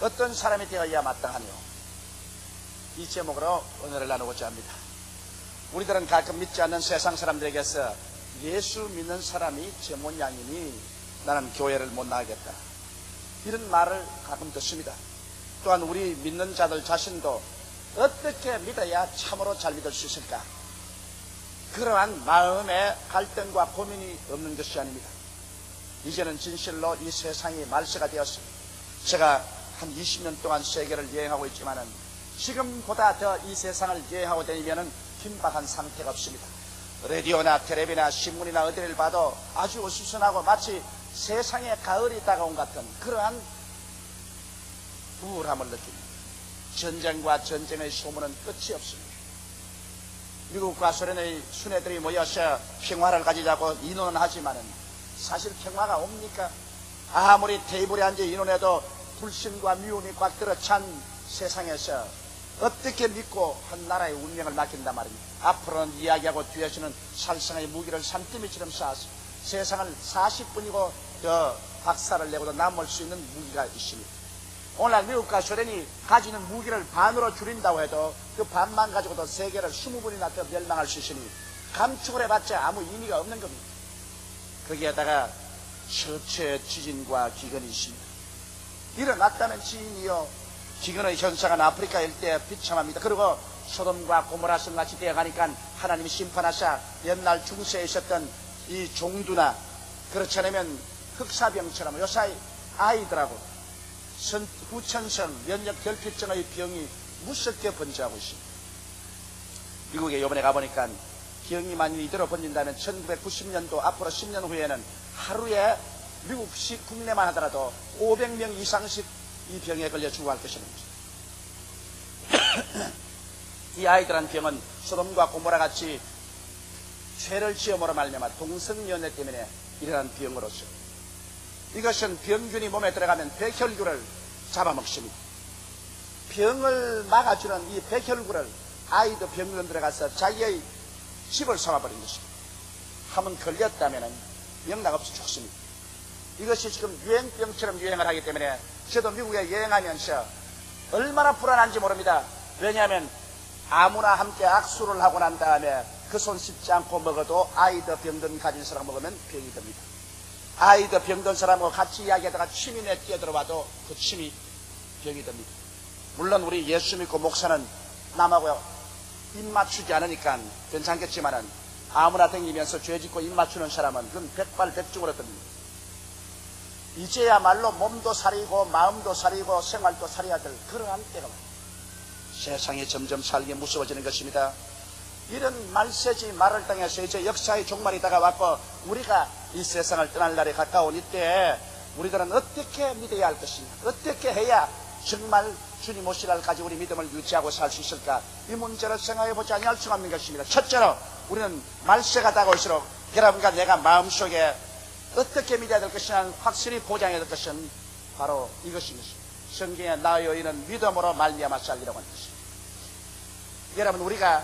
어떤 사람이 되어야 마땅하뇨? 이 제목으로 오늘을 나누고자 합니다. 우리들은 가끔 믿지 않는 세상 사람들에게서 예수 믿는 사람이 제 모양이니 나는 교회를 못 나가겠다, 이런 말을 가끔 듣습니다. 또한 우리 믿는 자들 자신도 어떻게 믿어야 참으로 잘 믿을 수 있을까? 그러한 마음의 갈등과 고민이 없는 것이 아닙니다. 이제는 진실로 이 세상이 말세가 되었습니다. 제가 한 20년 동안 세계를 여행하고 있지만은 지금보다 더 이 세상을 여행하고 다니면은 긴박한 상태가 없습니다. 라디오나 텔레비나 신문이나 어디를 봐도 아주 어수선하고 마치 세상에 가을이 다가온 같은 그러한 우울함을 느낍니다. 전쟁과 전쟁의 소문은 끝이 없습니다. 미국과 소련의 수뇌들이 모여서 평화를 가지자고 인원은 하지만은 사실 평화가 옵니까? 아무리 테이블에 앉아 인원해도 불신과 미움이 꽉 들어찬 세상에서 어떻게 믿고 한 나라의 운명을 맡긴단 말입니다. 앞으로는 이야기하고 뒤에서는 살상의 무기를 산더미처럼 쌓아서 세상을 40분이고 더 박살을 내고도 남을 수 있는 무기가 있습니다. 오늘날 미국과 소련이 가지는 무기를 반으로 줄인다고 해도 그 반만 가지고도 세계를 20분이나 더 멸망할 수 있으니 감축을 해봤자 아무 의미가 없는 겁니다. 거기에다가 처처의 지진과 기근이 있습니다. 일어났다는 지진이요, 기근의 현상은 아프리카 일대에 비참합니다. 그리고 소돔과 고모라 성같이 되어가니까 하나님이 심판하사 옛날 중세에 있었던 이 종두나 그렇지 않으면 흑사병처럼 요사이 아이들하고 후천성 면역 결핍증의 병이 무섭게 번지하고 있습니다. 미국에 이번에 가보니까 병이 많이 이대로 번진다면 1990년도 앞으로 10년 후에는 하루에 미국 국내만 하더라도 500명 이상씩 이 병에 걸려 죽어갈 것이라는 것입니다. 이 아이들한 병은 소돔과 고모라 같이 죄를 지음으로 말미암아 동성연애 때문에 일어난 병으로서 이것은 병균이 몸에 들어가면 백혈구를 잡아먹습니다. 병을 막아주는 이 백혈구를 아이도 병균 들어가서 자기의 집을 삼아버린 것입니다. 한번 걸렸다면 영락없이 죽습니다. 이것이 지금 유행병처럼 유행을 하기 때문에 저도 미국에 여행하면서 얼마나 불안한지 모릅니다. 왜냐하면 아무나 함께 악수를 하고 난 다음에 그 손 씻지 않고 먹어도 아이도 병든 가진 사람 먹으면 병이 듭니다. 아이도 병든 사람하고 같이 이야기하다가 침이 내 뛰어들어와도 그 침이 병이 듭니다. 물론 우리 예수 믿고 목사는 남하고 입 맞추지 않으니까 괜찮겠지만은 아무나 댕기면서 죄 짓고 입 맞추는 사람은 그건 백발백중으로 듭니다. 이제야말로 몸도 사리고 마음도 사리고 생활도 사려야 될 그러한 때가 세상이 점점 살기 무서워지는 것입니다. 이런 말세지 말을 당해서 이제 역사의 종말이 다가왔고 우리가 이 세상을 떠날 날이 가까운 이때에 우리들은 어떻게 믿어야 할 것이냐, 어떻게 해야 정말 주님 오실 날까지 우리 믿음을 유지하고 살 수 있을까, 이 문제를 생각해보지 아니할 수가 없는 것입니다. 첫째로 우리는 말세가 다가올수록 여러분과 내가 마음속에 어떻게 믿어야 될 것이냐 확실히 보장해야 될 것은 바로 이것입니다. 성경에 나의 의인은 믿음으로 말미암아 살리라고 하는 것입니다. 여러분, 우리가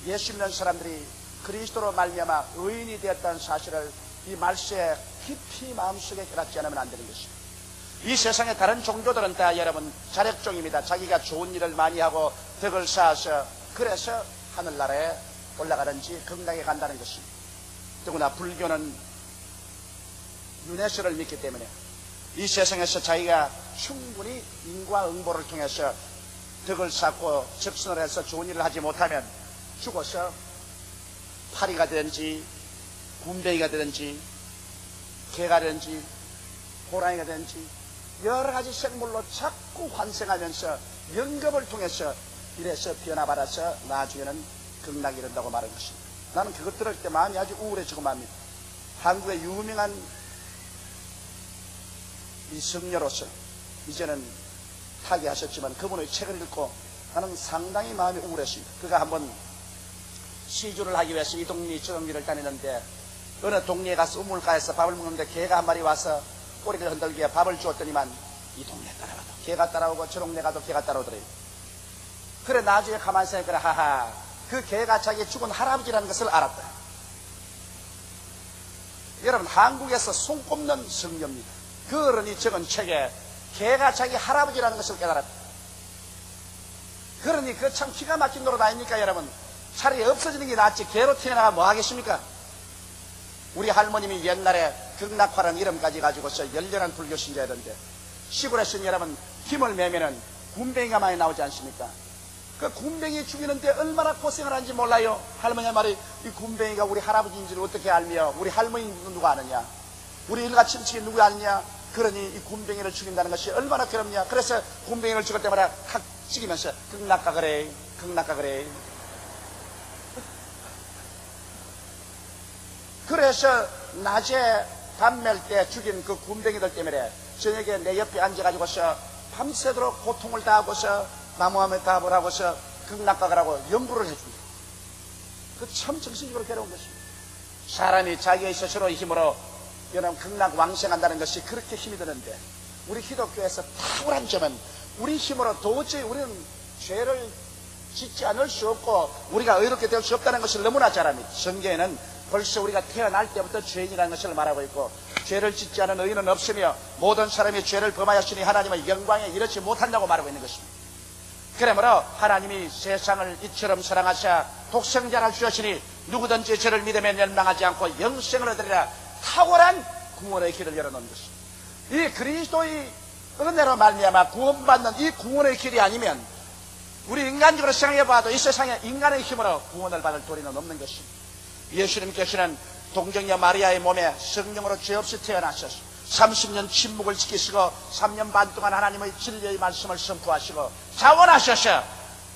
예수 믿는 사람들이 그리스도로 말미암아 의인이 되었다는 사실을 이 말세에 깊이 마음속에 깨닫지 않으면 안 되는 것입니다. 이 세상의 다른 종교들은 다 여러분 자력종입니다. 자기가 좋은 일을 많이 하고 덕을 쌓아서 그래서 하늘나라에 올라가든지 건강에 간다는 것입니다. 더구나 불교는 윤회설을 믿기 때문에 이 세상에서 자기가 충분히 인과응보를 통해서 덕을 쌓고 적선을 해서 좋은 일을 하지 못하면 죽어서 파리가 되든지 군뱅이가 되든지 개가 되든지 호랑이가 되든지 여러 가지 생물로 자꾸 환생하면서 영겁을 통해서 이래서 변화받아서 나중에는 극락에 이른다고 말한 것입니다. 나는 그것 들을 때 마음이 아주 우울해지고 맙니다. 한국의 유명한 이 성녀로서 이제는 타계하셨지만 그분의 책을 읽고 나는 상당히 마음이 우울했습니다. 그가 한번 시주를 하기 위해서 이 동네 저 동네를 다니는데 어느 동네에 가서 우물가에서 밥을 먹는데 개가 한 마리 와서 꼬리를 흔들기에 밥을 주었더니만 이 동네 따라가도 개가 따라오고 저 동네 가도 개가 따라오더래요. 그래 나중에 가만히 생각해 하하, 그 개가 자기 죽은 할아버지라는 것을 알았다. 여러분, 한국에서 손꼽는 성녀입니다. 그 어른이 적은 책에 개가 자기 할아버지라는 것을 깨달았다. 그러니 그 참 기가 막힌 노릇 아닙니까 여러분? 차라리 없어지는 게 낫지 개로 태어나가 뭐 하겠습니까? 우리 할머님이 옛날에 극락화라는 이름까지 가지고서 열렬한 불교 신자였는데 시골에서는 여러분 김을 매면은 굼벵이가 많이 나오지 않습니까? 그 굼벵이 죽이는데 얼마나 고생을 하는지 몰라요. 할머니 말이 이 굼벵이가 우리 할아버지인지를 어떻게 알며 우리 할머니 누가 아느냐, 우리 일가 친척이 누구 아느냐. 그러니 이 굼벵이를 죽인다는 것이 얼마나 괴롭냐. 그래서 굼벵이를 죽을 때마다 탁 찍으면서 극락가 그래, 극락가 그래. 그래서 낮에 밤 멜 때 죽인 그 굼벵이들 때문에 저녁에 내 옆에 앉아가지고서 밤새도록 고통을 다하고서 나무하메타불 하고서 극락가라고 연구를 해줍니다. 그 참 정신적으로 괴로운 것입니다. 사람이 자기의 스스로의 힘으로 여러분 극락 왕생한다는 것이 그렇게 힘이 드는데 우리 기독교에서 탁월한 점은 우리 힘으로 도저히 우리는 죄를 짓지 않을 수 없고 우리가 의롭게 될 수 없다는 것을 너무나 잘 압니다. 성경에는 벌써 우리가 태어날 때부터 죄인이라는 것을 말하고 있고 죄를 짓지 않은 의인은 없으며 모든 사람이 죄를 범하였으니 하나님의 영광에 이르지 못한다고 말하고 있는 것입니다. 그러므로 하나님이 세상을 이처럼 사랑하사 독생자를 주셨으니 누구든지 저를 믿으면 멸망하지 않고 영생을 얻으리라 탁월한 구원의 길을 열어놓은 것입니다. 이 그리스도의 은혜로 말미암아 구원받는 이 구원의 길이 아니면 우리 인간적으로 생각해봐도 이 세상에 인간의 힘으로 구원을 받을 도리는 없는 것입니다. 예수님께서는 동정녀 마리아의 몸에 성령으로 죄 없이 태어나셔서 30년 침묵을 지키시고 3년 반 동안 하나님의 진리의 말씀을 선포하시고 자원하셔서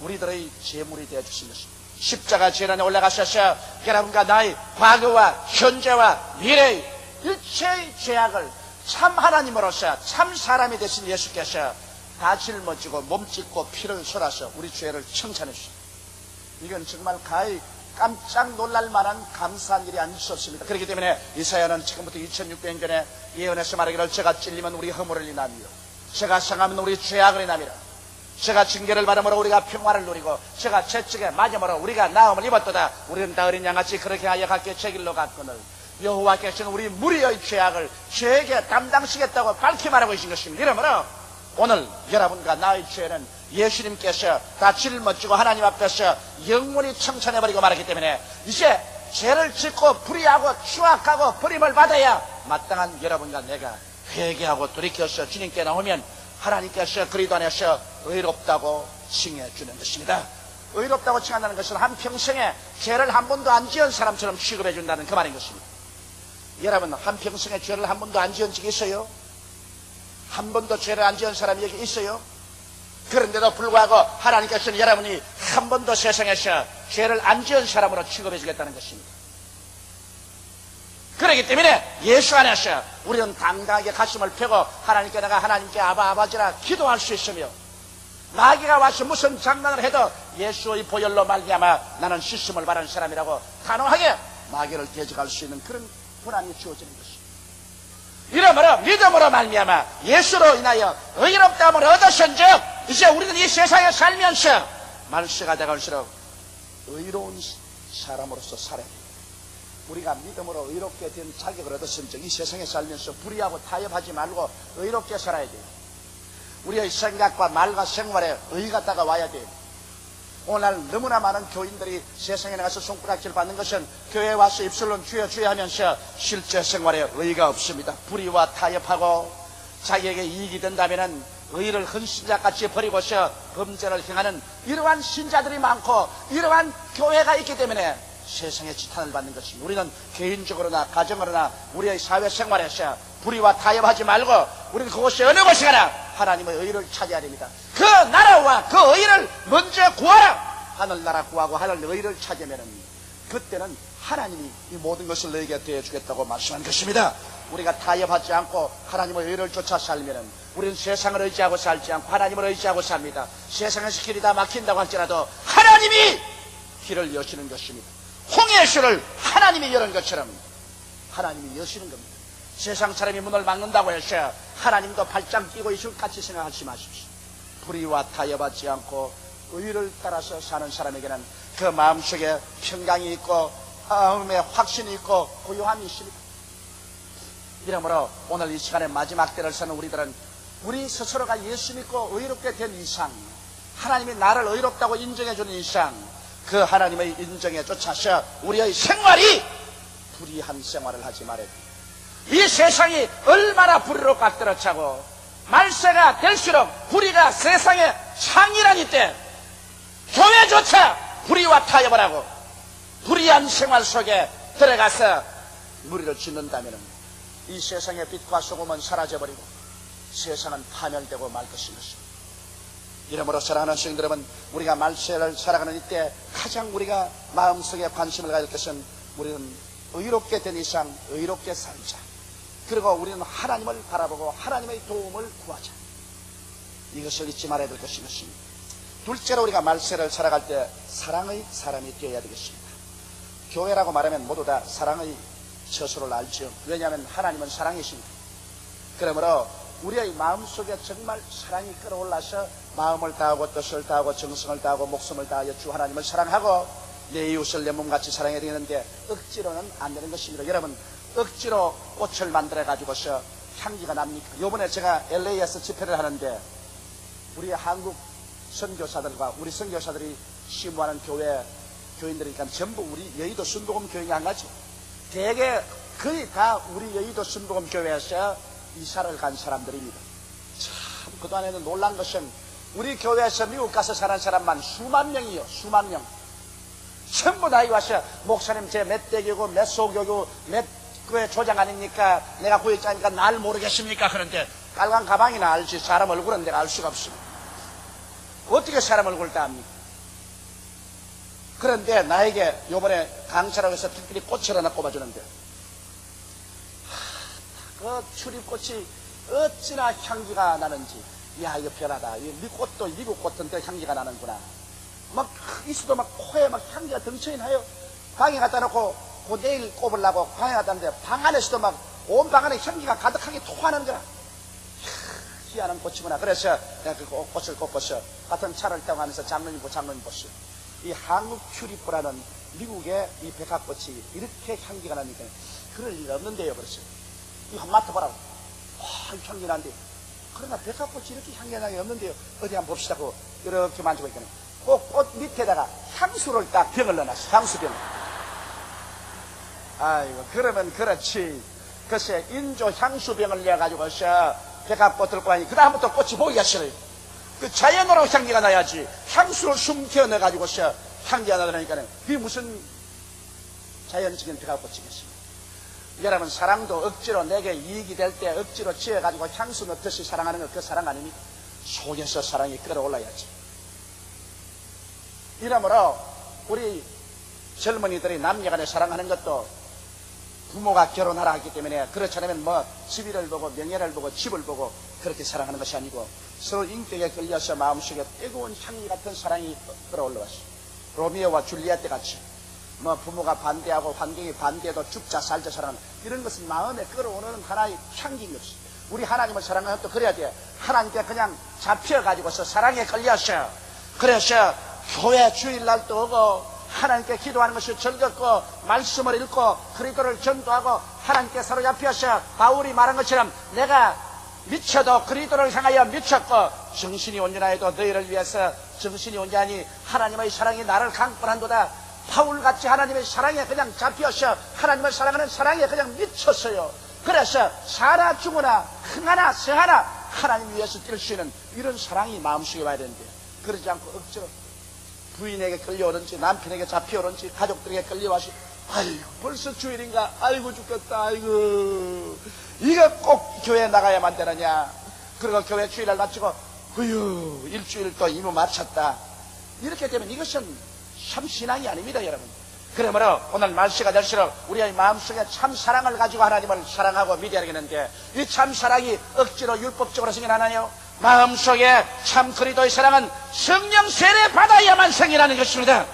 우리들의 제물이 되어주신 것입니다. 십자가 재단에 올라가셔서 여러분과 나의 과거와 현재와 미래의 일체의 죄악을 참 하나님으로서 참 사람이 되신 예수께서 다 짊어지고 몸짓고 피를 쏟아서 우리 죄를 청산해 주십니다. 이건 정말 가히 깜짝 놀랄 만한 감사한 일이 아닐 수 없습니다. 그렇기 때문에 이사야는 지금부터 2600년 전에 예언해서 말하기를 제가 찔리면 우리 허물을 인하며 제가 상하면 우리 죄악을 인하미라. 제가 징계를 받음으로 우리가 평화를 누리고 제가 채찍에 맞음으로 우리가 나음을 입었도다. 우리는 다 어린 양같이 그렇게 하여 각기 제 길로 갔거늘 여호와께서는 우리 무리의 죄악을 죄에게 담당시겠다고 밝히 말하고 계신 것입니다. 이러므로 오늘 여러분과 나의 죄는 예수님께서 다 짊어지고 하나님 앞에서 영원히 청산해버리고 말았기 때문에 이제 죄를 짓고 불의하고 추악하고 버림을 받아야 마땅한 여러분과 내가 회개하고 돌이켜서 주님께 나오면 하나님께서 그리스도 안에서 의롭다고 칭해주는 것입니다. 의롭다고 칭한다는 것은 한평생에 죄를 한 번도 안 지은 사람처럼 취급해준다는 그 말인 것입니다. 여러분 한평생에 죄를 한 번도 안 지은 적이 있어요? 한 번도 죄를 안 지은 사람이 여기 있어요? 그런데도 불구하고 하나님께서는 여러분이 한 번도 세상에서 죄를 안 지은 사람으로 취급해 주겠다는 것입니다. 그렇기 때문에 예수 안에서 우리는 당당하게 가슴을 펴고 하나님께 내가 하나님께 아버지라 기도할 수 있으며 마귀가 와서 무슨 장난을 해도 예수의 보혈로 말미암아 나는 씻음을 받은 사람이라고 단호하게 마귀를 대적할 수 있는 그런 분함이 주어지는 것입니다. 이러므로 믿음으로 말미암아 예수로 인하여 의롭다함을 얻으신즉 이제 우리는 이 세상에 살면서 말세가 다가올수록 의로운 사람으로서 살아야 됩니다. 우리가 믿음으로 의롭게 된 자격을 얻었은즉 이 세상에 살면서 불의하고 타협하지 말고 의롭게 살아야 돼요. 우리의 생각과 말과 생활에 의가 다가와야 돼요. 오늘 너무나 많은 교인들이 세상에 나가서 손가락질 받는 것은 교회에 와서 입술로 주여 주여 하면서 실제 생활에 의가 없습니다. 불의와 타협하고 자기에게 이익이 된다면 의를 헌신자같이 버리고서 범죄를 행하는 이러한 신자들이 많고 이러한 교회가 있기 때문에 세상에 지탄을 받는 것입니다. 우리는 개인적으로나 가정으로나 우리의 사회생활에서 불의와 타협하지 말고 우리는 그곳에 어느 곳에 가나 하나님의 의를 찾아야 됩니다. 그 나라와 그 의를 먼저 구하라. 하늘나라 구하고 하늘 의를 찾으면 그때는 하나님이 이 모든 것을 너에게 대해주겠다고 말씀한 것입니다. 우리가 타협하지 않고 하나님의 의를 쫓아 살면 우리는 세상을 의지하고 살지 않고 하나님을 의지하고 삽니다. 세상에서 길이 다 막힌다고 할지라도 하나님이 길을 여시는 것입니다. 홍해수를 하나님이 여는 것처럼 하나님이 여시는 겁니다. 세상 사람이 문을 막는다고 해서 하나님도 발장 끼고 있을 같이 생각하지 마십시오. 불의와 타협하지 않고 의를 따라서 사는 사람에게는 그 마음속에 평강이 있고 마음에 확신이 있고 고요함이 있습니다. 이러므로 오늘 이 시간에 마지막 때를 사는 우리들은 우리 스스로가 예수 믿고 의롭게 된 이상, 하나님이 나를 의롭다고 인정해 주는 이상, 그 하나님의 인정에 쫓아서 우리의 생활이 불의한 생활을 하지 말아야 돼. 이 세상이 얼마나 불의로 꽉들어차고 말세가 될수록 불의가 세상의 창이라니 때 교회조차 불의와 타협을 하고 불의한 생활 속에 들어가서 무리를 짓는다면 이 세상의 빛과 소금은 사라져버리고 세상은 파멸되고 말 것입니다. 이러므로 사랑하는 성도 여러분, 우리가 말세를 살아가는 이때 가장 우리가 마음속에 관심을 가질 것은 우리는 의롭게 된 이상 의롭게 살자. 그리고 우리는 하나님을 바라보고 하나님의 도움을 구하자. 이것을 잊지 말아야 될 것인 것입니다. 둘째로 우리가 말세를 살아갈 때 사랑의 사람이 되어야 되겠습니다. 교회라고 말하면 모두 다 사랑의 처소를 알죠. 왜냐하면 하나님은 사랑이십니다. 그러므로 우리의 마음속에 정말 사랑이 끌어올라서 마음을 다하고 뜻을 다하고 정성을 다하고 목숨을 다하여 주 하나님을 사랑하고 내 이웃을 내 몸같이 사랑해야 되는데 억지로는 안 되는 것입니다. 여러분, 억지로 꽃을 만들어 가지고서 향기가 납니까? 요번에 제가 LA에서 집회를 하는데 우리 한국 선교사들과 우리 선교사들이 심부하는 교인들이니까 전부 우리 여의도 순복음 교인이 한 가지. 대개 거의 다 우리 여의도 순복음 교회에서 이사를 간 사람들입니다. 참 그동안에는 놀란 것은 우리 교회에서 미국 가서 사는 사람만 수만 명이요. 수만 명. 전부 다 와서 목사님 제 몇 대교고 몇 소교고 몇 교회 조장 아닙니까? 내가 구역자니까 날 모르겠습니까? 그런데 빨간 가방이나 알지 사람 얼굴은 내가 알 수가 없습니다. 어떻게 사람 얼굴을 다 압니까? 그런데 나에게 요번에 강사라고 해서 특별히 꽃을 하나 꼽아주는데 그 출입꽃이 어찌나 향기가 나는지, 야 이거 별하다. 꽃도 미국 꽃인데 향기가 나는구나. 막 있어도 막 코에 막 향기가 덩쳐이 나요. 방에 갖다 놓고 그 내일 꼽으려고 방에 갖다 놨는데 방 안에서도 막 온 방 안에 향기가 가득하게 토하는 거라. 희한한 꽃이구나. 그래서 내가 그 꽃을 꼽고서 같은 차를 타고 하면서 장로님 보시오. 이 한국 튤립보라는 미국의 이 백합꽃이 이렇게 향기가 나니까 그럴 일 없는데요. 그래서 이거 한번 맡아보라고. 향기 나는데 그러나 백합꽃이 이렇게 향기 나는 게 없는데요. 어디 한번 봅시다고 이렇게 만지고 있거든요. 그 꽃 밑에다가 향수를 딱 병을 넣어놨어. 향수병. 아이고 그러면 그렇지. 글쎄 인조 향수병을 내가지고서 백합꽃 들고 하니 그 다음부터 꽃이 보기가 싫어요. 그 자연으로 향기가 나야지. 향수를 숨겨 넣어가지고서 향기가 나더라니까 그게 무슨 자연적인 백합꽃이겠습니까? 여러분 사랑도 억지로 내게 이익이 될 때 억지로 지어가지고 향수 넣듯이 사랑하는 거 그 사랑 아닙니까? 속에서 사랑이 끌어올라야지. 이러므로 우리 젊은이들이 남녀간에 사랑하는 것도 부모가 결혼하라 했기 때문에 그렇지 않으면 뭐 지위를 보고 명예를 보고 집을 보고 그렇게 사랑하는 것이 아니고 서로 인격에 걸려서 마음속에 뜨거운 향기 같은 사랑이 끌어올라왔어. 로미오와 줄리엣 같이 뭐 부모가 반대하고 환경이 반대해도 죽자 살자 사랑하는 이런 것은 마음에 끌어오는 하나의 향기인 것이. 우리 하나님을 사랑하는 것도 그래야 돼. 하나님께 그냥 잡혀가지고서 사랑에 걸려서 그래서 교회 주일날도 오고 하나님께 기도하는 것이 즐겁고 말씀을 읽고 그리스도를 전도하고 하나님께 사로잡혀서 바울이 말한 것처럼 내가 미쳐도 그리스도를 향하여 미쳤고 정신이 온전하여도 너희를 위해서 정신이 온전하니 하나님의 사랑이 나를 강권한도다. 바울같이 하나님의 사랑에 그냥 잡혀서 하나님을 사랑하는 사랑에 그냥 미쳤어요. 그래서 사나 죽으나 흥하나 서하나 하나님 위해서 뛸 수 있는 이런 사랑이 마음속에 와야 되는데 그러지 않고 억지로 부인에게 끌려오든지 남편에게 잡혀오든지 가족들에게 끌려와서 아이고 벌써 주일인가 아이고 죽겠다 아이고 이거 꼭 교회에 나가야만 되느냐. 그리고 교회 주일날 마치고 어휴 일주일 또 임무 마쳤다. 이렇게 되면 이것은 참 신앙이 아닙니다 여러분. 그러므로 오늘 말세가 될수록 우리의 마음속에 참 사랑을 가지고 하나님을 사랑하고 믿어야 되겠는데 이 참 사랑이 억지로 율법적으로 생겨나나요? 마음속에 참 그리스도의 사랑은 성령 세례 받아야만 생기라는 것입니다.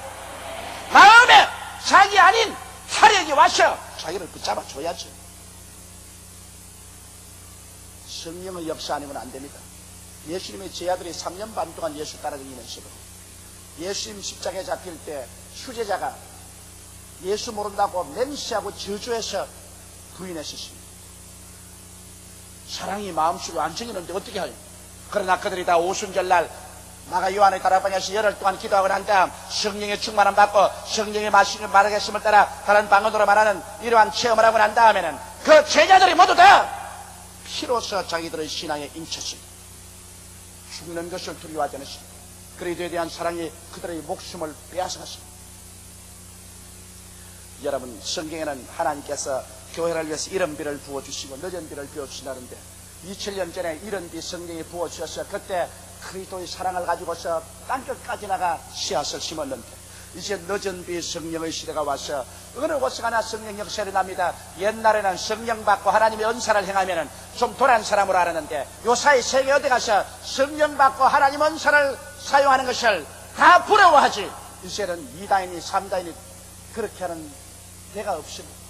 마음에 자기 아닌 사력이 와서 자기를 붙잡아 줘야죠. 성령의 역사 아니면 안 됩니다. 예수님의 제자들이 3년 반 동안 예수 따라다니면서 예수님 십자가에 잡힐 때 수제자가 예수 모른다고 맹세하고 저주해서 부인했었습니다. 사랑이 마음속으로 안 정이는데 어떻게 하요? 그러나 그들이 다 오순절날 나가 요한의 다락방에서 열흘 동안 기도하고 난 다음 성령의 충만함 받고 성령의 말하겠음을 따라 다른 방언으로 말하는 이러한 체험을 하고 난 다음에는 그 제자들이 모두 다 피로써 자기들의 신앙에 인쳤습니다. 죽는 것을 두려워하지 않았습니다. 그리스도에 대한 사랑이 그들의 목숨을 빼앗아갔습니다. 여러분, 성경에는 하나님께서 교회를 위해서 이런 비를 부어주시고 늦은 비를 부어주시다는데 2000년 전에 이런 비 성경이 부어주셔서 그때 그리스도의 사랑을 가지고서 땅끝까지 나가 씨앗을 심었는데 이제 늦은 비 성령의 시대가 와서 어느 곳에 가나 성령 역사를 납니다. 옛날에는 성령 받고 하나님의 은사를 행하면 좀 도란 사람으로 알았는데 요사이 세계 어디 가서 성령 받고 하나님 은사를 사용하는 것을 다 부러워하지. 이제는 2다인이 3다인이 그렇게 하는 데가 없습니다.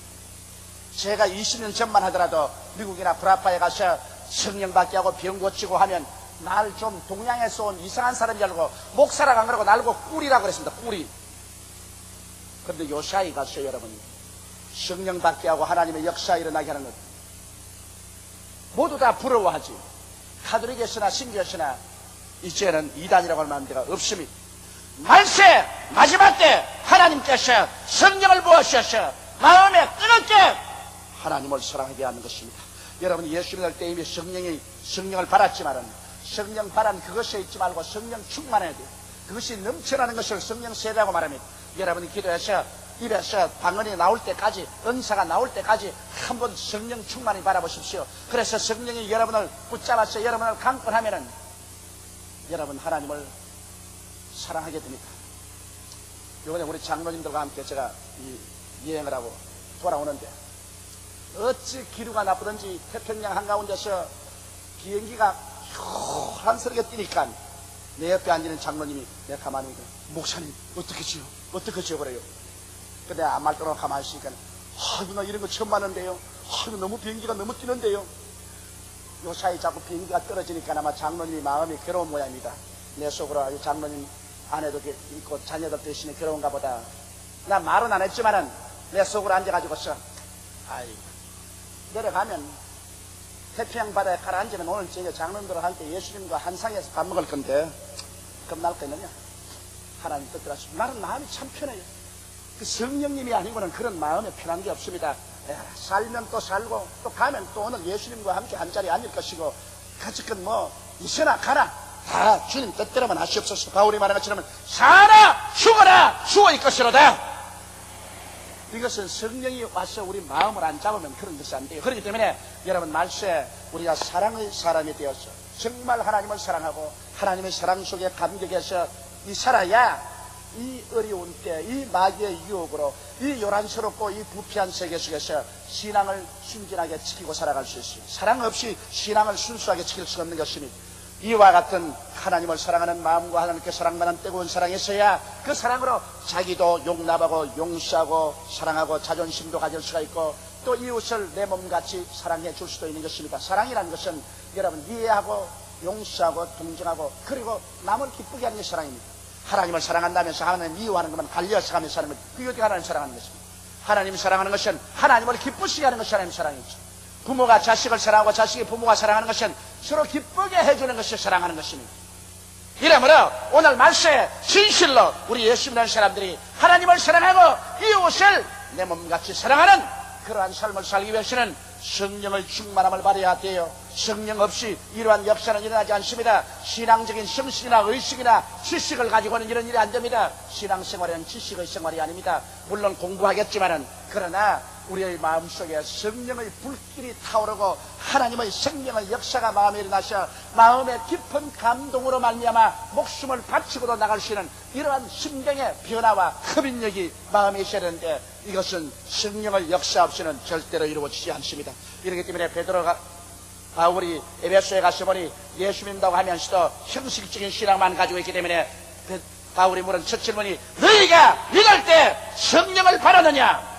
제가 20년 전만 하더라도 미국이나 브라파에 가서 성령 받게 하고 병 고치고 하면 날 좀 동양에서 온 이상한 사람인 줄 알고 목사라고 안 그러고 날고 꿀이라고 그랬습니다. 꿀이. 그런데 요사이 가서 여러분 성령 받게 하고 하나님의 역사 일어나게 하는 것 모두 다 부러워하지. 카톨릭에서나 신교에서나 이제는 이단이라고 할 만한 데가 없습니다. 말세 마지막 때 하나님께서 성령을 부어주셔서 마음에 뜨겁게 하나님을 사랑하게 하는 것입니다. 여러분, 예수 믿을 때 이미 성령을 받았지만은 성령 바란 그것에 있지 말고 성령 충만해야 돼요. 그것이 넘쳐나는 것을 성령 세례라고 말합니다. 여러분이 기도해서 입에서 방언이 나올 때까지, 은사가 나올 때까지 한번 성령 충만히 바라보십시오. 그래서 성령이 여러분을 붙잡아서 여러분을 강권하면은 여러분 하나님을 사랑하게 됩니다. 이번에 우리 장로님들과 함께 제가 여행을 하고 돌아오는데 어찌 기류가 나쁘든지 태평양 한가운데서 비행기가 한스럽게 뛰니까 내 옆에 앉는 장로님이 내가 가만히 있니까 목사님 어떻게 지어? 어떻게 지어버려요? 근데 아무 말 떠나 가만히 있으니까 아이고 나 이런 거 처음 봤는데요. 아이고 너무 비행기가 너무 뛰는데요. 요 사이 자꾸 비행기가 떨어지니까 아마 장로님이 마음이 괴로운 모양입니다. 내 속으로 장로님 아내도 있고 자녀들 대신에 괴로운가 보다. 나 말은 안 했지만은 내 속으로 앉아가지고서 아이고 내려가면 태평양 바다에 가라앉으면 오늘 저녁에 장로님들과 함께 예수님과 한 상에서 밥 먹을 건데 그럼 날 거느냐? 하나님 뜻대로 하시고 나는 마음이 참 편해요. 그 성령님이 아니고는 그런 마음에 편한 게 없습니다. 살면 또 살고 또 가면 또 오늘 예수님과 함께 한 자리에 앉을 것이고 가지건 뭐 있으나 가나 다 주님 뜻대로만 하시옵소서. 바울이 말한 것처럼 사나 죽어라 죽어일 것이로다. 이것은 성령이 와서 우리 마음을 안 잡으면 그런 것이 안 돼요. 그렇기 때문에 여러분 말세 우리가 사랑의 사람이 되어서 정말 하나님을 사랑하고 하나님의 사랑 속에 감격해서 이 살아야 이 어려운 때, 이 마귀의 유혹으로 이 요란스럽고 이 부패한 세계 속에서 신앙을 순진하게 지키고 살아갈 수 있어요. 사랑 없이 신앙을 순수하게 지킬 수 없는 것입니다. 이와 같은 하나님을 사랑하는 마음과 하나님께 사랑만한 뜨거운 사랑이 있어야 그 사랑으로 자기도 용납하고 용서하고 사랑하고 자존심도 가질 수가 있고 또 이웃을 내 몸같이 사랑해 줄 수도 있는 것입니다. 사랑이라는 것은 여러분 이해하고 용서하고 동정하고 그리고 남을 기쁘게 하는 게 사랑입니다. 하나님을 사랑한다면서 하나님 미워하는 것만 갈려서 가면서 하는 것, 그게 어떻게 하나님을 사랑하는 것입니다. 하나님을 사랑하는 것은 하나님을 기쁘시게 하는 것이 하나님의 사랑이죠. 부모가 자식을 사랑하고 자식이 부모가 사랑하는 것은 서로 기쁘게 해주는 것이 사랑하는 것입니다. 이러므로 오늘 말씀에 진실로 우리 예수 믿는 사람들이 하나님을 사랑하고 이웃을 내 몸같이 사랑하는 그러한 삶을 살기 위해서는 성령의 충만함을 발휘해야 돼요. 성령 없이 이러한 역사는 일어나지 않습니다. 신앙적인 성실이나 의식이나 지식을 가지고는 이런 일이 안 됩니다. 신앙생활은 지식의 생활이 아닙니다. 물론 공부하겠지만은 그러나 우리의 마음속에 성령의 불길이 타오르고 하나님의 생명의 역사가 마음에 일어나셔 마음의 깊은 감동으로 말미암아 목숨을 바치고도 나갈 수 있는 이러한 심경의 변화와 흡인력이 마음에 있어야 되는데 이것은 성령의 역사 없이는 절대로 이루어지지 않습니다. 이렇기 때문에 바울이 에베소에 가서 보니 예수 믿는다고 하면서도 형식적인 신앙만 가지고 있기 때문에 바울이 물은 첫 질문이 너희가 믿을 때 성령을 받았느냐?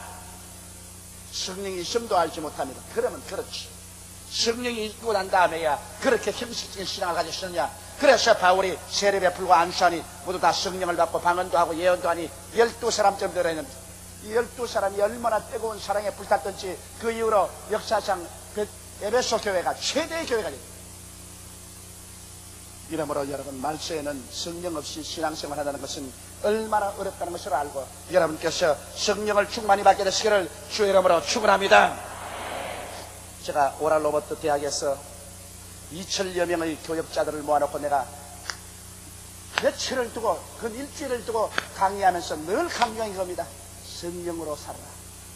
성령이 있음도 알지 못합니다. 그러면 그렇지. 성령이 있고 난 다음에야 그렇게 형식적인 신앙을 가졌느냐. 그래서 바울이 세례 베풀고 안수하니 모두 다 성령을 받고 방언도 하고 예언도 하니 12사람쯤 들어있는데 이 12사람이 얼마나 뜨거운 사랑에 불탔던지 그 이후로 역사상 에베소 교회가 최대의 교회가 됩니다. 이러므로 여러분, 말세에는 성령 없이 신앙생활 한다는 것은 얼마나 어렵다는 것을 알고 여러분께서 성령을 충만히 받게 되시기를 주의 이름으로 축원합니다. 제가 오랄 로버트 대학에서 2,000여 명의 교역자들을 모아놓고 내가 며칠을 두고, 그 일주일을 두고 강의하면서 늘 강조한 겁니다. 성령으로 살아라.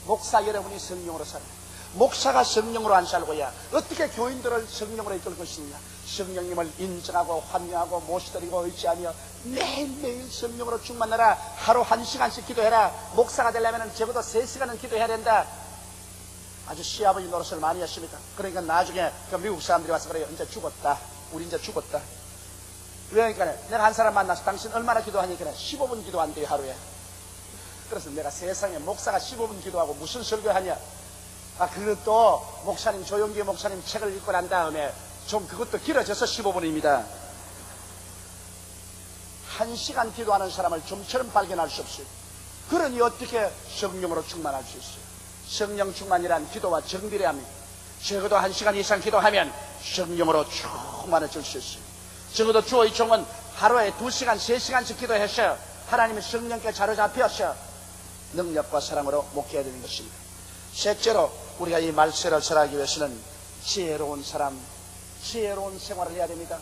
목사 여러분이 성령으로 살아라. 목사가 성령으로 안 살고야 어떻게 교인들을 성령으로 이끌 것이냐. 성령님을 인정하고 환영하고 모시드리고 의지하며 매일매일 성령으로 충만하라. 하루 1시간씩 기도해라. 목사가 되려면 적어도 3시간은 기도해야 된다. 아주 시아버지 노릇을 많이 했습니다. 그러니까 나중에 그 미국 사람들이 와서 그래요. 이제 죽었다. 우리 이제 죽었다. 그러니까 내가 한 사람 만나서 당신 얼마나 기도하니까 15분 기도한대요, 하루에. 그래서 내가 세상에 목사가 15분 기도하고 무슨 설교하냐. 그것도 목사님, 조용기 목사님 책을 읽고 난 다음에 좀 그것도 길어져서 15분입니다. 1시간 기도하는 사람을 좀처럼 발견할 수 없어요. 그러니 어떻게 성령으로 충만할 수 있어요? 성령 충만이란 기도와 정비례합니다. 적어도 1시간 이상 기도하면 성령으로 충만해질 수 있어요. 적어도 주의 종은 하루에 2시간, 3시간씩 기도해서 하나님의 성령께 자로잡혀서 능력과 사랑으로 목회해야 되는 것입니다. 셋째로 우리가 이 말세를 살아가기 위해서는 지혜로운 사람, 지혜로운 생활을 해야 됩니다.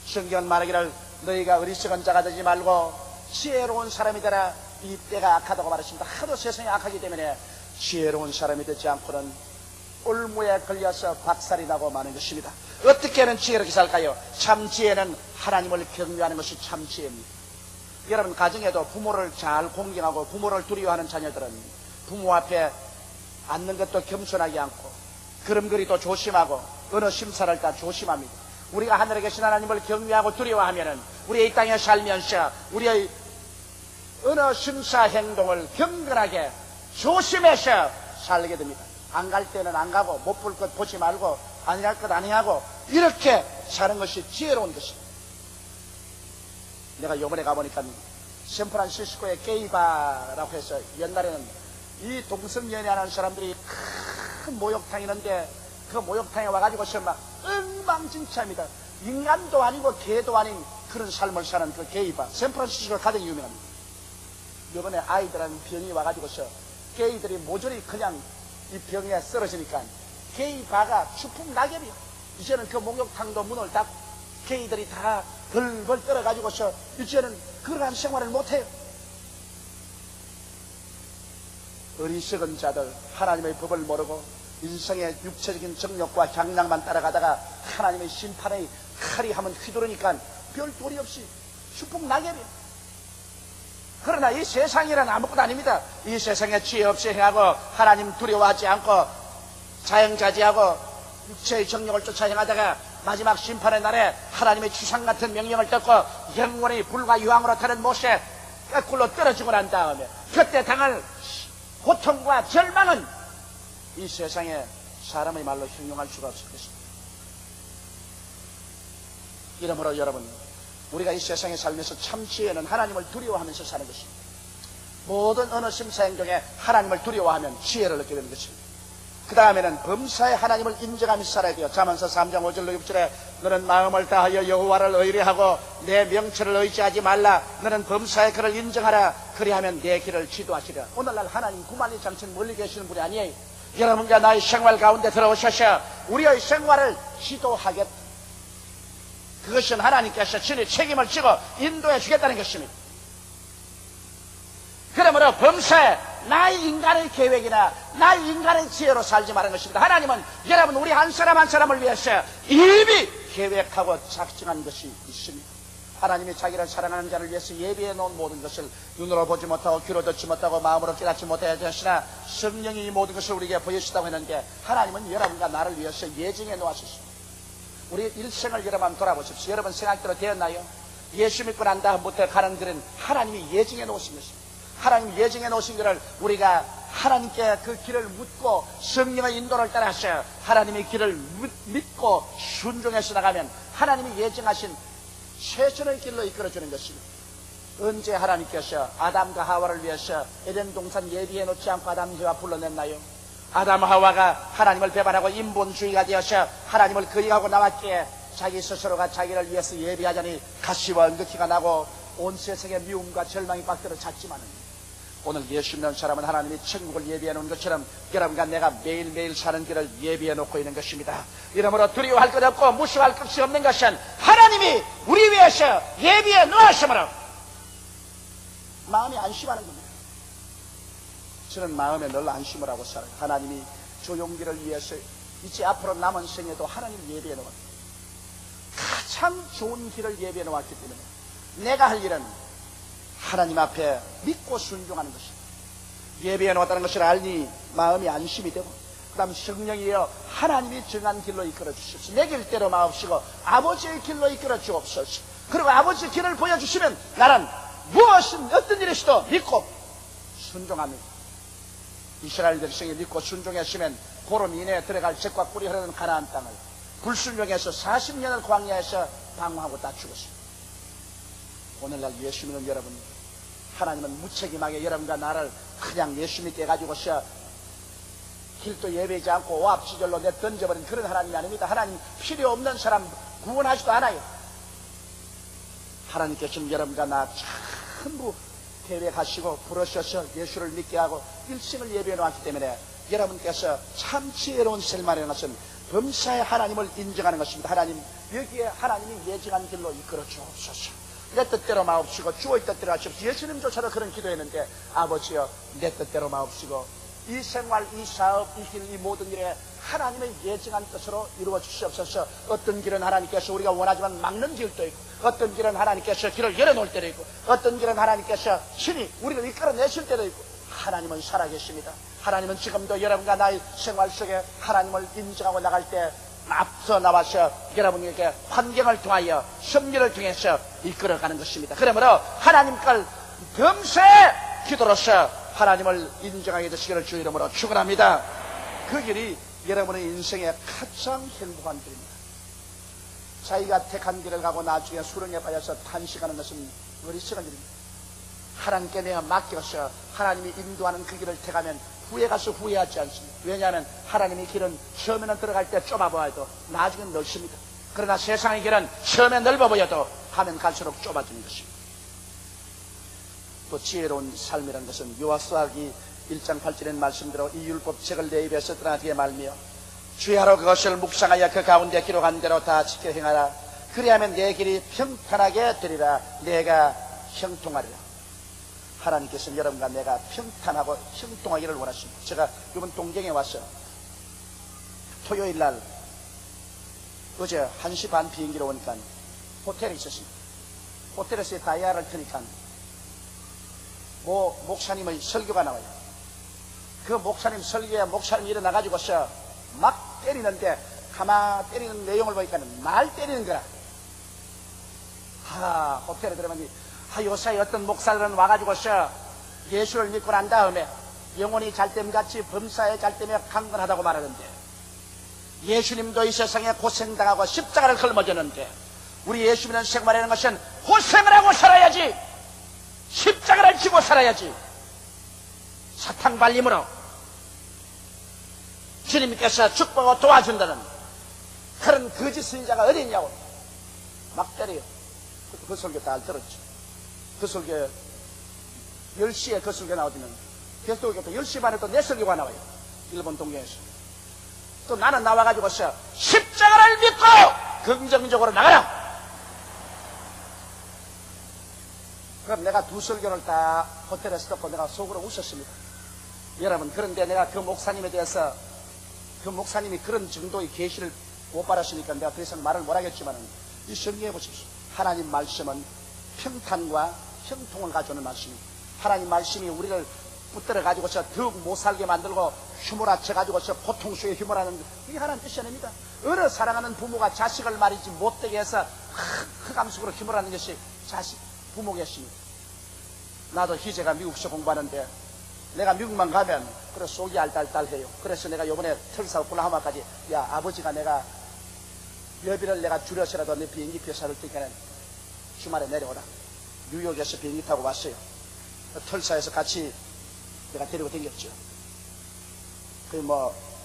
성경은 말하기를 너희가 어리석은 자가 되지 말고 지혜로운 사람이 되라. 이 때가 악하다고 말했습니다. 하도 세상이 악하기 때문에 지혜로운 사람이 되지 않고는 올무에 걸려서 박살이 나고 마는 것입니다. 어떻게 하면 지혜롭게 살까요? 참 지혜는 하나님을 경외하는 것이 참 지혜입니다. 여러분, 가정에도 부모를 잘 공경하고 부모를 두려워하는 자녀들은 부모 앞에 앉는 것도 겸손하지 않고 걸음걸이도 조심하고 어느 심사를 다 조심합니다. 우리가 하늘에 계신 하나님을 경외하고 두려워하면은 우리의 이 땅에 살면서 우리의 어느 심사 행동을 경건하게 조심해서 살게 됩니다. 안 갈 때는 안 가고 못 볼 것 보지 말고 아니할 것 아니하고 이렇게 사는 것이 지혜로운 것입니다. 내가 요번에 가보니까 샌프란시스코의 게이바라고 해서 옛날에는 이 동성연애하는 사람들이 큰 목욕탕이 있는데 그 목욕탕에 와가지고서 막 엉망진창입니다. 인간도 아니고 개도 아닌 그런 삶을 사는 그 게이바, 샌프란시스코가 가장 유명합니다. 요번에 아이들은 병이 와가지고서 게이들이 모조리 그냥 이 병에 쓰러지니까 게이바가 추풍 낙엽이요. 이제는 그 목욕탕도 문을 닫고 게이들이 다 벌벌 떨어가지고서 이제는 그러한 생활을 못해요. 어리석은 자들, 하나님의 법을 모르고 인생의 육체적인 정욕과 향락만 따라가다가 하나님의 심판의 칼이 하면 휘두르니까 별 도리 없이 추풍 낙엽이요. 그러나 이 세상이란 아무것도 아닙니다. 이 세상에 지혜 없이 행하고 하나님 두려워하지 않고 자영자지하고 육체의 정욕을 쫓아 행하다가 마지막 심판의 날에 하나님의 추상 같은 명령을 듣고 영원히 불과 유황으로 타는 못에 거꾸로 떨어지고 난 다음에 그때 당할 고통과 절망은 이 세상에 사람의 말로 형용할 수가 없을 것입니다. 이러므로 여러분, 우리가 이 세상에 살면서 참 지혜는 하나님을 두려워하면서 사는 것입니다. 모든 어느 심사행동에 하나님을 두려워하면 지혜를 얻게 되는 것입니다. 그 다음에는 범사에 하나님을 인정하면서 살아야 돼요. 잠언서 3장 5절로 6절에 너는 마음을 다하여 여호와를 의뢰하고 내 명철을 의지하지 말라. 너는 범사에 그를 인정하라. 그리하면 내 길을 지도하시리라. 오늘날 하나님 구만리 장천 멀리 계시는 분이 아니에요. 여러분과 나의 생활 가운데 들어오셔서 우리의 생활을 지도하겠다. 그것은 하나님께서 친히 책임을 지고 인도해 주겠다는 것입니다. 그러므로 범사에 나의 인간의 계획이나 나의 인간의 지혜로 살지 말라는 것입니다. 하나님은 여러분 우리 한 사람 한 사람을 위해서 이미 계획하고 작정한 것이 있습니다. 하나님이 자기를 사랑하는 자를 위해서 예비해 놓은 모든 것을 눈으로 보지 못하고 귀로 듣지 못하고 마음으로 깨닫지 못하였으나 성령이 이 모든 것을 우리에게 보여주시다고 했는데 하나님은 여러분과 나를 위해서 예정해 놓으셨습니다. 우리 일생을 여러분 한번 돌아보십시오. 여러분 생각대로 되었나요? 예수 믿고 난 다음부터 가는 길은 하나님이 예정해 놓으신 것입니다. 하나님 예정해 놓으신 것을 우리가 하나님께 그 길을 묻고 성령의 인도를 따라서 하나님의 길을 믿고 순종해서 나가면 하나님이 예정하신 최선의 길로 이끌어주는 것입니다. 언제 하나님께서 아담과 하와를 위해서 에덴 동산 예비해 놓지 않고 아담과 하와 불러냈나요? 아담 하와가 하나님을 배반하고 인본주의가 되어서 하나님을 거역하고 나왔기에 자기 스스로가 자기를 위해서 예비하자니 가시와 은극히가 나고 온 세상의 미움과 절망이 받들어 찼지만은 오늘 예수 믿는 사람은 하나님이 천국을 예비해 놓은 것처럼 여러분과 내가 매일매일 사는 길을 예비해 놓고 있는 것입니다. 이러므로 두려워할 것 없고 무서워할 것이 없는 것은 하나님이 우리 위해서 예비해 놓으심으로 마음이 안심하는 겁니다. 저는 마음에 늘 안심을 하고 살아요. 하나님이 저 용기를 위해서 이제 앞으로 남은 생에도 하나님을 예비해 놓았다. 가장 좋은 길을 예비해 놓았기 때문에 내가 할 일은 하나님 앞에 믿고 순종하는 것입니다. 예비해 놓았다는 것을 알니 마음이 안심이 되고, 그 다음 성령이여 하나님이 정한 길로 이끌어 주십시오. 내 길대로 마옵시고 아버지의 길로 이끌어 주옵소서. 그리고 아버지의 길을 보여주시면 나는 무엇은 어떤 일이시도 믿고 순종합니다. 이스라엘 백성이 믿고 순종했으면 보름 이내에 들어갈 젖과 꿀이 흐르는 가나안 땅을 불순종해서 40년을 광야에서 방황하고 다 죽었습니다. 오늘날 예수 믿는 여러분, 하나님은 무책임하게 여러분과 나를 그냥 예수 믿게 해가지고서 길도 예배하지 않고 오합지졸로 내던져버린 그런 하나님이 아닙니다. 하나님 필요 없는 사람 구원하지도 않아요. 하나님께서는 여러분과 나 전부 계획하시고 부르셔서 예수를 믿게 하고 일생을 예배해 놓았기 때문에 여러분께서 참 지혜로운 삶이라는 것은 범사에 하나님을 인정하는 것입니다. 하나님, 여기에 하나님이 예정한 길로 이끌어 주옵소서. 내 뜻대로 마옵시고 주의 뜻대로 하십시오. 예수님조차도 그런 기도했는데 아버지여 내 뜻대로 마옵시고 이 생활, 이 사업, 이 길, 이 모든 일에 하나님의 예정한 뜻으로 이루어 주시옵소서. 어떤 길은 하나님께서 우리가 원하지만 막는 길도 있고, 어떤 길은 하나님께서 길을 열어놓을 때도 있고, 어떤 길은 하나님께서 신이 우리를 이끌어내실 때도 있고, 하나님은 살아계십니다. 하나님은 지금도 여러분과 나의 생활 속에 하나님을 인정하고 나갈 때 앞서 나와서 여러분에게 환경을 통하여 섭리를 통해서 이끌어가는 것입니다. 그러므로 하나님 걸 범사의 기도로서 하나님을 인정하게 되시기를 주 이름으로 축원합니다. 그 길이 여러분의 인생의 가장 행복한 길입니다. 자기가 택한 길을 가고 나중에 수렁에 빠져서 탄식하는 것은 어리석은 일입니다. 하나님께 내가 맡겨서 하나님이 인도하는 그 길을 택하면 후에 가서 후회하지 않습니다. 왜냐하면 하나님의 길은 처음에는 들어갈 때 좁아 보여도 나중에는 넓습니다. 그러나 세상의 길은 처음에 넓어 보여도 가면 갈수록 좁아지는 것입니다. 또 지혜로운 삶이라는 것은 요한수아기 1장 8절의 말씀대로 이 율법책을 내 입에 썼더나 뒤에 말미여 주야로 그것을 묵상하여 그 가운데 기록한 대로 다 지켜 행하라. 그리하면 내 길이 평탄하게 되리라. 내가 형통하리라. 하나님께서는 여러분과 내가 평탄하고 형통하기를 원하십니다. 제가 이번 동경에 와서 토요일날 어제 1시 반 비행기로 오니까 호텔에 있었습니다. 호텔에서 다이아를 켜니까 목사님의 설교가 나와요. 그 목사님 설교에 목사님이 일어나가지고서 막 때리는데 가마 때리는 내용을 보니까 날 때리는 거야. 호텔에 들어가니 요사이 어떤 목사들은 와가지고서 예수를 믿고 난 다음에 영혼이 잘됨같이 범사에 잘됨에 강건하다고 말하는데, 예수님도 이 세상에 고생당하고 십자가를 걸머졌는데 우리 예수 믿는 생활이라는 것은 고생을 하고 살아야지, 십자가를 지고 살아야지. 사탕 발림으로 주님께서 축복하고 도와준다는 그런 거짓 선지자가 어디 있냐고 막 때려요. 그 설교 다 들었죠. 그 설교 10시에 그 설교 나오면 개sto교도 10시 반에 또 내 설교가 나와요. 일본 동경에서. 또 나는 나와가지고서 십자가를 믿고 긍정적으로 나가라. 그럼 내가 두 설교를 다 호텔에서 듣고 내가 속으로 웃었습니다. 여러분, 그런데 내가 그 목사님에 대해서, 그 목사님이 그런 정도의 계시를 못 받았으니까 내가 더 이상 말을 못하겠지만 이 성경에 보십시오. 하나님 말씀은 평탄과 형통을 가져오는 말씀입니다. 하나님 말씀이 우리를 붙들어 가지고서 더욱 못 살게 만들고 휘몰아쳐 가지고서 고통수에 휘몰아는 이게 하나님 뜻이 아닙니다. 어느 사랑하는 부모가 자식을 말이지 못되게 해서 흑암속으로 휘몰아는 것이 부모 계십니다. 나도 희재가 미국에서 공부하는데 내가 미국만 가면 그래 속이 알딸딸해요. 그래서 내가 요번에 특사 오클라호마까지 야 아버지가 내가 여비를 내가 줄여서라도 내 비행기표 사를 테니까 주말에 내려오라. 뉴욕에서 비행기 타고 왔어요. 털사에서 같이 내가 데리고 다녔죠.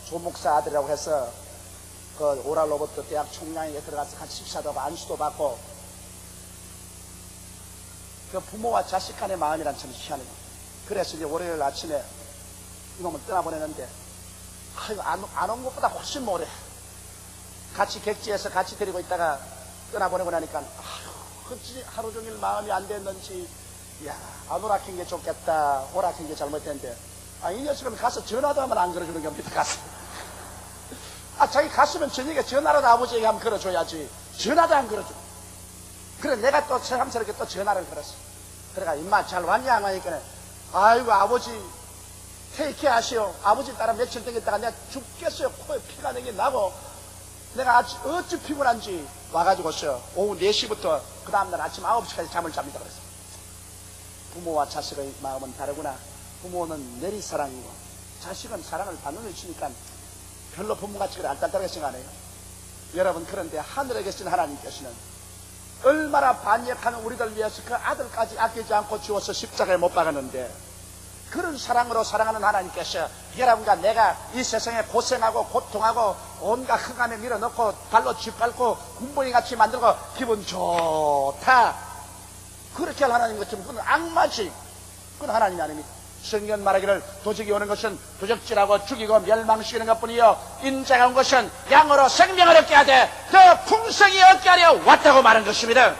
조목사 아들이라고 해서 오랄 로버트 대학 총량에 들어가서 같이 식사도 하고 안수도 받고, 부모와 자식 간의 마음이란 참 희한해요. 그래서 이제 월요일 아침에 이놈을 떠나보내는데, 안 온 것보다 훨씬 뭐 오래. 같이 객지에서 같이 데리고 있다가 떠나보내고 나니까, 어찌 하루 종일 마음이 안 됐는지, 안 오락한 게 좋겠다, 오락한 게 잘못됐는데, 이 녀석은 가서 전화도 하면 안 걸어주는 겁니다, 가서. 자기 갔으면 저녁에 전화라도 아버지에게 한번 걸어줘야지. 전화도 안 걸어줘. 그래, 내가 또 새삼스럽게 또 전화를 걸었어. 그래가, 임마, 잘 왔냐? 하니까, 아이고, 아버지, 테이크 하시오. 아버지 따라 며칠 되겠다가 내가 죽겠어요. 코에 피가 내게 나고, 내가 어찌 피곤한지 와가지고서 오후 4시부터 그 다음날 아침 9시까지 잠을 잡니다. 그래서. 부모와 자식의 마음은 다르구나. 부모는 내리사랑이고, 자식은 사랑을 받는 것이니까 별로 부모같이 그래 알딸딸하게 생각 안 해요. 여러분, 그런데 하늘에 계신 하나님께서는 얼마나 반역하는 우리들 위해서 그 아들까지 아끼지 않고 주어서 십자가에 못 박았는데, 그런 사랑으로 사랑하는 하나님께서 여러분과 내가 이 세상에 고생하고 고통하고 온갖 흑암에 밀어넣고 발로 짓밟고 군번이같이 만들고 기분 좋다, 그렇게 할 하나님 것처럼 그건 악마지. 그건 하나님이 아닙니다. 성경 말하기를 도적이 오는 것은 도적질하고 죽이고 멸망시키는 것뿐이요 인자가 온 것은 양으로 생명을 얻게 하되 더 풍성히 얻게 하려 왔다고 말한 것입니다.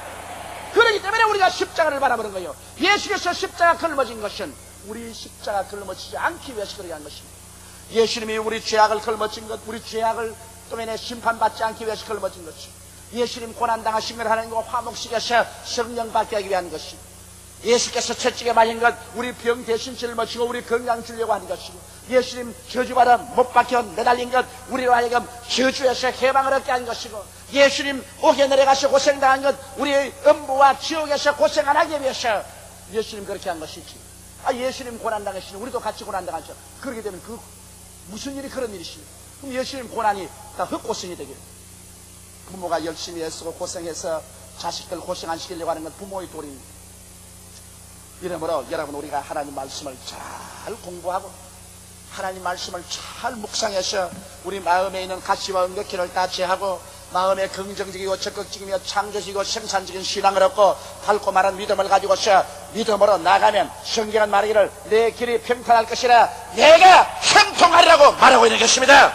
그렇기 때문에 우리가 십자가를 바라보는 거예요. 예수께서 십자가 걸머진 것은 우리 십자가 걸머지지 않기 위해서 그렇게 한 것입니다. 예수님이 우리 죄악을 걸머진 것, 우리 죄악을 또면에 심판받지 않기 위해서 걸머진 것이, 예수님 고난당하신 걸 하나님과 화목시켜서 성령 받게 하기 위한 것이, 예수께서 채찍에 맞은 것 우리 병 대신 짊어지고 우리 건강 주려고 하는 것이고, 예수님 저주받아 못 박혀 매달린 것 우리로 하여금 저주에서 해방을 얻게 한 것이고, 예수님 옥에 내려가서 고생당한 것 우리의 음부와 지옥에서 고생 안 하기 위해서 예수님 그렇게 한 것이지. 예수님 고난당하시니 우리도 같이 고난당하죠. 그렇게 되면 무슨 일이 그런 일이십니까? 그럼 예수님 고난이 다 헛고생이 되게, 부모가 열심히 애쓰고 고생해서 자식들 고생 안 시키려고 하는 건 부모의 도리입니다. 이러므로 여러분, 우리가 하나님 말씀을 잘 공부하고 하나님 말씀을 잘 묵상해서 우리 마음에 있는 가치와 은격기를 다 제하고 마음에 긍정적이고 적극적이며 창조적이고 생산적인 신앙을 얻고 달콤한 믿음을 가지고서 믿음으로 나가면 성경은 말하기를 내 길이 평탄할 것이라 내가 형통하리라고 말하고 있는 것입니다.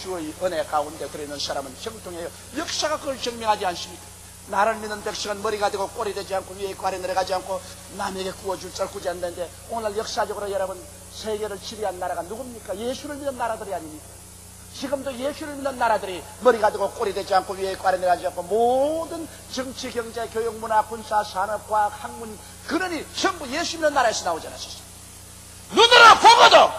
주의 은혜 가운데 들어있는 사람은 형통해요. 역사가 그걸 증명하지 않습니까? 나를 믿는 백성은 머리가 되고 꼴이 되지 않고 위에 있고 아래 내려가지 않고 남에게 구워줄 줄 구지 않는데, 오늘 역사적으로 여러분 세계를 지배한 나라가 누굽니까? 예수를 믿는 나라들이 아닙니까? 지금도 예수를 믿는 나라들이 머리가 되고 꼴이 되지 않고 위에 있고 아래 내려가지 않고 모든 정치, 경제, 교육, 문화, 군사, 산업, 과학, 학문, 그러니 전부 예수 믿는 나라에서 나오지 않았었어요. 눈으로 보고도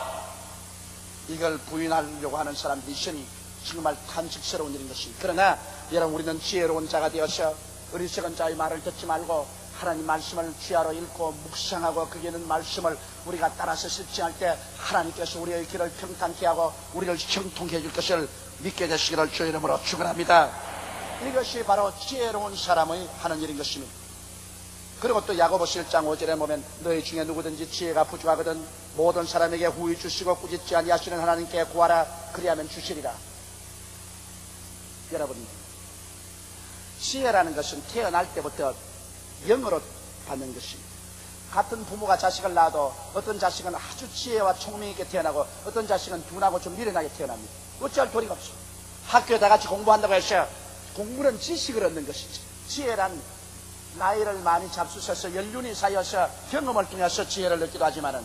이걸 부인하려고 하는 사람들이 있으니 정말 탄식스러운 일인 것입니다. 그러나 여러분, 우리는 지혜로운 자가 되어서 어리석은 자의 말을 듣지 말고 하나님 말씀을 지하로 읽고 묵상하고 거기에 있는 말씀을 우리가 따라서 실천할 때 하나님께서 우리의 길을 평탄케 하고 우리를 형통케 해줄 것을 믿게 되시기를 주의 이름으로 축원합니다. 이것이 바로 지혜로운 사람의 하는 일인 것입니다. 그리고 또 야고보서 1장 5절에 보면 너희 중에 누구든지 지혜가 부족하거든 모든 사람에게 후히 주시고 꾸짖지 아니하시는 하나님께 구하라, 그리하면 주시리라. 여러분, 지혜라는 것은 태어날 때부터 영으로 받는 것입니다. 같은 부모가 자식을 낳아도 어떤 자식은 아주 지혜와 총명 있게 태어나고 어떤 자식은 둔하고 좀 미련하게 태어납니다. 어찌할 도리가 없어. 학교에 다 같이 공부한다고 해서 공부는 지식을 얻는 것이지, 지혜란 나이를 많이 잡수셔서 연륜이 쌓여서 경험을 통해서 지혜를 얻기도 하지만은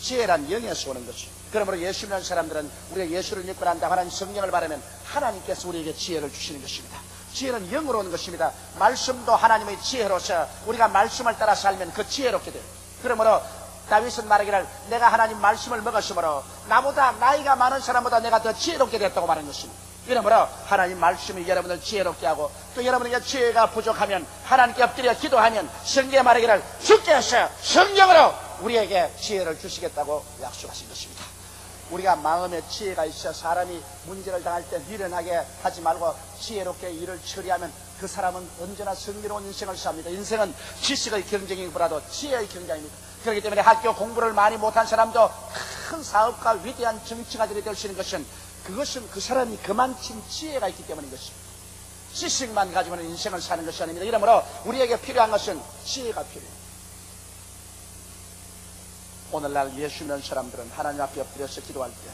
지혜란 영에서 오는 것이. 그러므로 예수 믿는 사람들은 우리가 예수를 믿고 난다 하나님 성령을 바라면 하나님께서 우리에게 지혜를 주시는 것입니다. 지혜는 영으로 오는 것입니다. 말씀도 하나님의 지혜로서 우리가 말씀을 따라 살면 그 지혜롭게 돼요. 그러므로 다윗은 말하기를 내가 하나님 말씀을 먹었으므로 나보다 나이가 많은 사람보다 내가 더 지혜롭게 됐다고 말하는 것입니다. 이러므로 하나님 말씀이 여러분을 지혜롭게 하고 또 여러분에게 지혜가 부족하면 하나님께 엎드려 기도하면 성경에 말하기를 주께서 성령으로 우리에게 지혜를 주시겠다고 약속하신 것입니다. 우리가 마음에 지혜가 있어 사람이 문제를 당할 때 미련하게 하지 말고 지혜롭게 일을 처리하면 그 사람은 언제나 승리로운 인생을 삽니다. 인생은 지식의 경쟁이보다도 지혜의 경쟁입니다. 그렇기 때문에 학교 공부를 많이 못한 사람도 큰 사업가, 위대한 정치가들이 될 수 있는 것은 그것은 그 사람이 그만큼 지혜가 있기 때문인 것입니다. 지식만 가지고는 인생을 사는 것이 아닙니다. 이러므로 우리에게 필요한 것은 지혜가 필요해요. 오늘날 예수 믿는 사람들은 하나님 앞에 엎드려서 기도할 때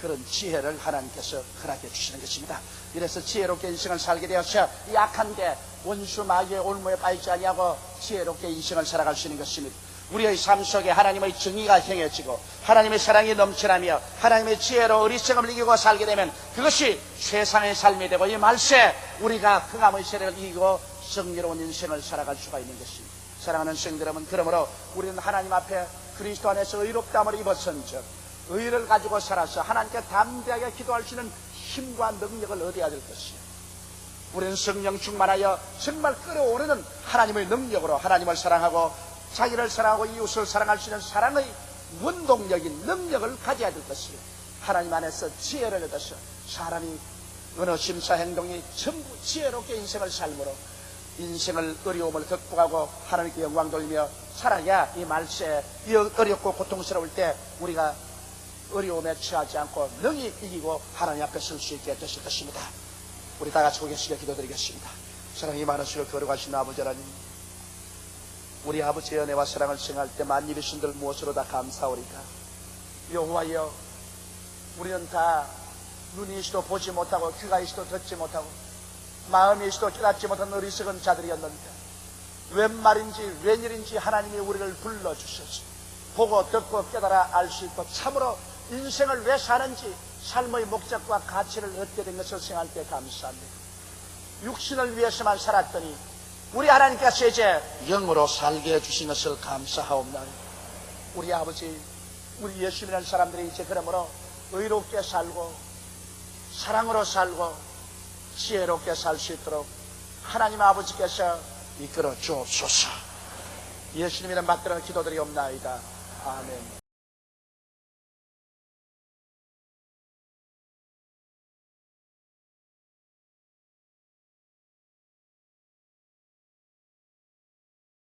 그런 지혜를 하나님께서 허락해 주시는 것입니다. 이래서 지혜롭게 인생을 살게 되어서 약한데 원수 마귀의 올무에 빠지지 아니하고 지혜롭게 인생을 살아갈 수 있는 것입니다. 우리의 삶 속에 하나님의 정의가 행해지고 하나님의 사랑이 넘쳐나며 하나님의 지혜로 어리석음을 이기고 살게 되면 그것이 세상의 삶이 되고 이 말세 우리가 흥함의 세력을 이기고 승리로운 인생을 살아갈 수가 있는 것입니다. 사랑하는 성도 여러분, 그러므로 우리는 하나님 앞에 그리스도 안에서 의롭다함을 입었은즉 의를 가지고 살아서 하나님께 담대하게 기도할 수 있는 힘과 능력을 얻어야 될 것이에요. 우리는 성령 충만하여 정말 끓어오르는 하나님의 능력으로 하나님을 사랑하고 자기를 사랑하고 이웃을 사랑할 수 있는 사랑의 원동력인 능력을 가져야 될 것이에요. 하나님 안에서 지혜를 얻어서 사람이 어느 심사 행동이 전부 지혜롭게 인생을 삶으로 인생을 어려움을 극복하고 하나님께 영광 돌리며 살아야 이 말세에 어렵고 고통스러울 때 우리가 어려움에 처하지 않고 능히 이기고 하나님 앞에 설 수 있게 되실 것입니다. 우리 다 같이 고개 숙여 기도드리겠습니다. 사랑이 많으시고 거룩하신 아버지 하나님, 우리 아버지의 은혜와 사랑을 생각할 때 만일의 신들 무엇으로 다 감사오리까. 여호와여, 우리는 다 눈이 있어도 보지 못하고 귀가 있어도 듣지 못하고 마음이 있어도 깨닫지 못한 어리석은 자들이었는데 웬 말인지 웬일인지 하나님이 우리를 불러주셔서 보고 듣고 깨달아 알 수 있고 참으로 인생을 왜 사는지 삶의 목적과 가치를 얻게 된 것을 생각할 때 감사합니다. 육신을 위해서만 살았더니 우리 하나님께서 이제 영으로 살게 해주신 것을 감사하옵나이다. 우리 아버지, 우리 예수 믿는 사람들이 이제 그러므로 의롭게 살고 사랑으로 살고 지혜롭게 살 수 있도록 하나님 아버지께서 이끌어 주옵소서. 예수님이란 받들어 기도드리옵나이다. 아멘.